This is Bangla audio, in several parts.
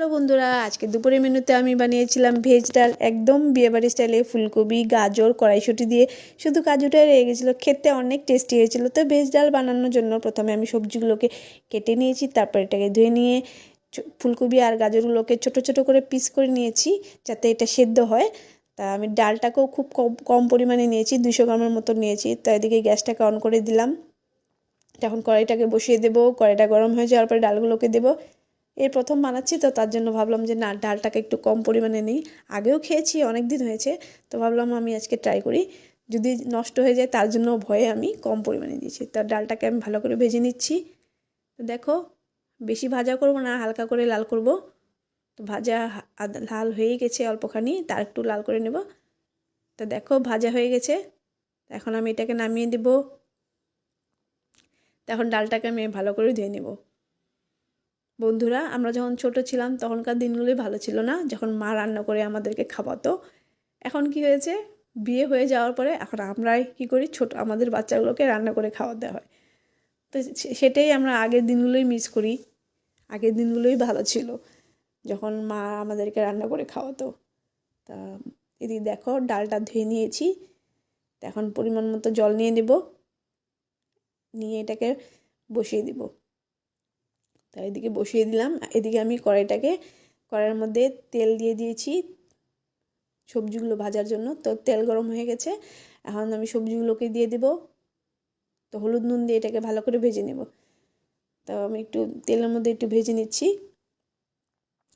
হ্যালো বন্ধুরা, আজকে দুপুরের মেনুতে আমি বানিয়েছিলাম ভেজ ডাল, একদম বিয়েবাড়ি স্টাইলে। ফুলকপি, গাজর, কড়াইশুঁটি দিয়ে শুধু কাজুটাই রয়ে গেছিলো, খেতে অনেক টেস্টি হয়েছিল। তো ভেজ ডাল বানানোর জন্য প্রথমে আমি সবজিগুলোকে কেটে নিয়েছি, তারপর এটাকে ধুয়ে নিয়ে ফুলকপি আর গাজরগুলোকে ছোট ছোট করে পিস করে নিয়েছি যাতে এটা সেদ্ধ হয়। তা আমি ডালটাকেও খুব কম পরিমাণে নিয়েছি, 200 গ্রামের মতো নিয়েছি। তো এদিকে গ্যাসটাকে অন করে দিলাম। এখন কড়াইটাকে বসিয়ে দেবো, কড়াইটা গরম হয়ে যাওয়ার পরে ডালগুলোকে দেবো। এই প্রথম বানাচ্ছি তো তার জন্য ভাবলাম যে না, ডালটাকে একটু কম পরিমাণে নিই। আগেও খেয়েছি, অনেক দিন হয়েছে, তো ভাবলাম আমি আজকে ট্রাই করি। যদি নষ্ট হয়ে যায় তার জন্য ভয়ে আমি কম পরিমাণে দিয়েছি। তো ডালটাকে আমি ভালো করে ভেজে নিচ্ছি। তো দেখো, বেশি ভাজা করব না, হালকা করে লাল করব। তো ভাজা লাল হয়ে গেছে অল্পখানি, তার একটু লাল করে নেব। তো দেখো ভাজা হয়ে গেছে, এখন আমি এটাকে নামিয়ে দেব। এখন ডালটাকে আমি ভালো করে ধুয়ে নেব। বন্ধুরা, আমরা যখন ছোট ছিলাম তখনকার দিনগুলোই ভালো ছিল না, যখন মা রান্না করে আমাদেরকে খাওয়াতো। এখন কি হয়েছে, বিয়ে হয়ে যাওয়ার পরে এখন আমরাই কি করি, আমাদের বাচ্চাগুলোকে রান্না করে খাওয়াতে হয়। তো সেটাই আমরা আগের দিনগুলোই মিস করি। আগের দিনগুলোই ভালো ছিল, যখন মা আমাদেরকে রান্না করে খাওয়াতো। তা এদিকে দেখো ডালটা ধুয়ে নিয়েছি। এখন পরিমাণ মতো জল নিয়ে নেব, নিয়ে এটাকে বসিয়ে দিব। তাই এদিকে বসিয়ে দিলাম। এদিকে আমি কড়াইয়ের মধ্যে তেল দিয়ে দিয়েছি সবজিগুলো ভাজার জন্য। তো তেল গরম হয়ে গেছে, এখন আমি সবজিগুলোকে দিয়ে দেব। তো হলুদ নুন দিয়ে এটাকে ভালো করে ভেজে নেব। তো আমি একটু তেলের মধ্যে একটু ভেজে নিচ্ছি।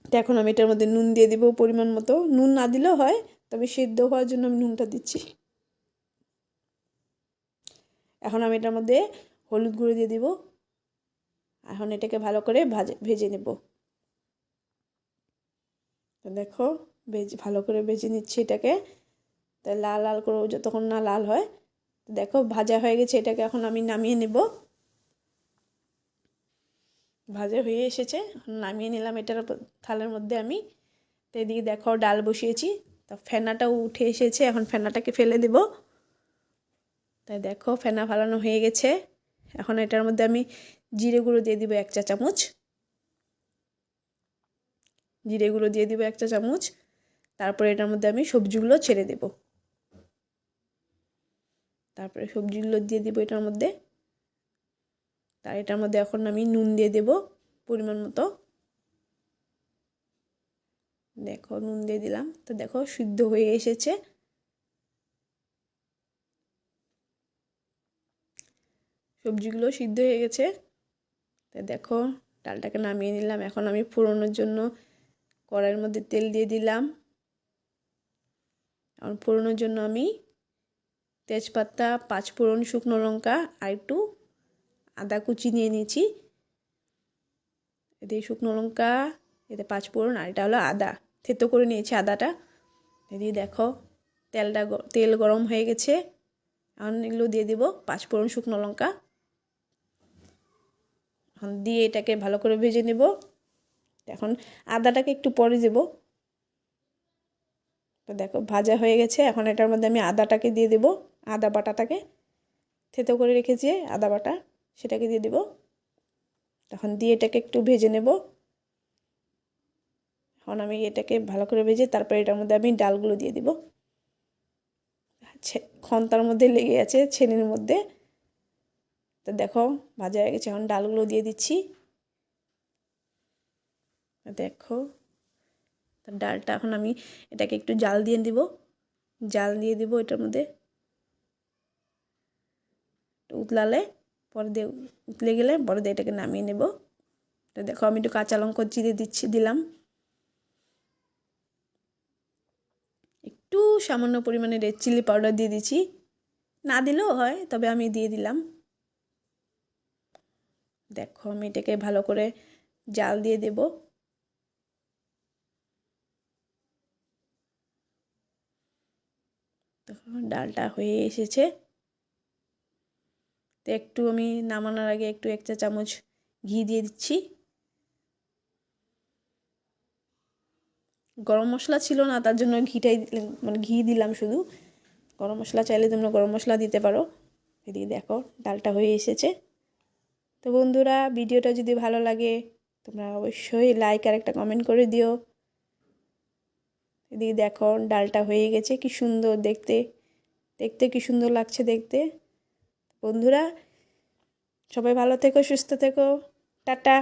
তো এখন আমি এটার মধ্যে নুন দিয়ে দেব পরিমাণ মতো। নুন না দিলেও হয়, তবে সেদ্ধ হওয়ার জন্য আমি নুনটা দিচ্ছি। এখন আমি এটার মধ্যে হলুদ গুঁড়ো দিয়ে দেব। এখন এটাকে ভালো করে ভেজে নেব। তো দেখো ভালো করে ভেজে নিচ্ছি এটাকে। তাই লাল লাল করে যতক্ষণ না লাল হয়। দেখো ভাজা হয়ে গেছে, এটাকে এখন আমি নামিয়ে নেব। ভাজা হয়ে এসেছে, নামিয়ে নিলাম এটার থালের মধ্যে আমি। তো এদিকে দেখো ডাল বসিয়েছি, তা ফেনাটাও উঠে এসেছে, এখন ফেনাটাকে ফেলে দেব। তাই দেখো ফেনা ফালানো হয়ে গেছে। এখন এটার মধ্যে আমি জিরে গুঁড়ো দিয়ে দিব 1 চা চামচ। জিরে গুঁড়ো দিয়ে দিব 1 চা চামচ। তারপরে এটার মধ্যে আমি সবজিগুলো ছেড়ে দেব। তারপরে সবজিগুলো দিয়ে দিব এটার মধ্যে। তার এটার মধ্যে এখন আমি নুন দিয়ে দেব পরিমাণ মতো। দেখো নুন দিয়ে দিলাম। তো দেখো সিদ্ধ হয়ে এসেছে। সবজিগুলো সিদ্ধ হয়ে গেছে। তো দেখো ডালটাকে নামিয়ে নিলাম। এখন আমি ফোড়নের জন্য কড়াইয়ের মধ্যে তেল দিয়ে দিলাম। এখন ফোড়নের জন্য আমি তেজপাতা, 5 ফোড়ন, শুকনো লঙ্কা আর একটু আদা কুচি নিয়ে নিয়েছি। এতে শুকনো লঙ্কা, এতে 5 ফোড়ন, আর এটা হলো আদা, থেতো করে নিয়েছি আদাটা। এদিকে দেখো তেল গরম হয়ে গেছে। এখন এগুলো দিয়ে দিব 5 ফোড়ন, শুকনো লঙ্কা। এখন দিয়ে এটাকে ভালো করে ভেজে নেব। এখন আদাটাকে একটু পরে দেব। তো দেখো ভাজা হয়ে গেছে, এখন এটার মধ্যে আমি আদাটাকে দিয়ে দেব। আদা বাটাটাকে থেতো করে রেখেছি, আদা বাটা, সেটাকে দিয়ে দেব। তখন দিয়ে এটাকে একটু ভেজে নেব। এখন আমি এটাকে ভালো করে ভেজে তারপরে এটার মধ্যে আমি ডালগুলো দিয়ে দিব। খন্তার মধ্যে লেগে আছে, ছেনির মধ্যে। তো দেখো ভাজা হয়ে গেছে, এখন ডালগুলো দিয়ে দিচ্ছি। দেখো ডালটা এখন আমি এটাকে একটু জাল দিয়ে দিব। এটার মধ্যে উতলালে উতলে গেলে পরে দিয়ে এটাকে নামিয়ে নেব। তো দেখো আমি একটু কাঁচা লঙ্কা চিড়ে দিলাম। একটু সামান্য পরিমাণে রেড চিলি পাউডার দিয়ে দিচ্ছি, না দিলেও হয়, তবে আমি দিয়ে দিলাম। দেখো আমি এটাকে ভালো করে জাল দিয়ে দেব। তখন ডালটা হয়ে এসেছে। তো একটু আমি নামানোর আগে একটু 1 চা চামচ ঘি দিয়ে দিচ্ছি। গরম মশলা ছিল না, তার জন্য ঘি দিলাম শুধু। গরম মশলা চাইলে তোমরা গরম মশলা দিতে পারো। এদিকে দেখো ডালটা হয়ে এসেছে। তো বন্ধুরা, ভিডিওটা যদি ভালো লাগে তোমরা অবশ্যই লাইক আর একটা কমেন্ট করে দিও। এদিকে দেখো ডালটা হয়ে গেছে, কি সুন্দর দেখতে, দেখতে কি সুন্দর লাগছে দেখতে। বন্ধুরা সবাই ভালো থেকো, সুস্থ থেকো, টাটা।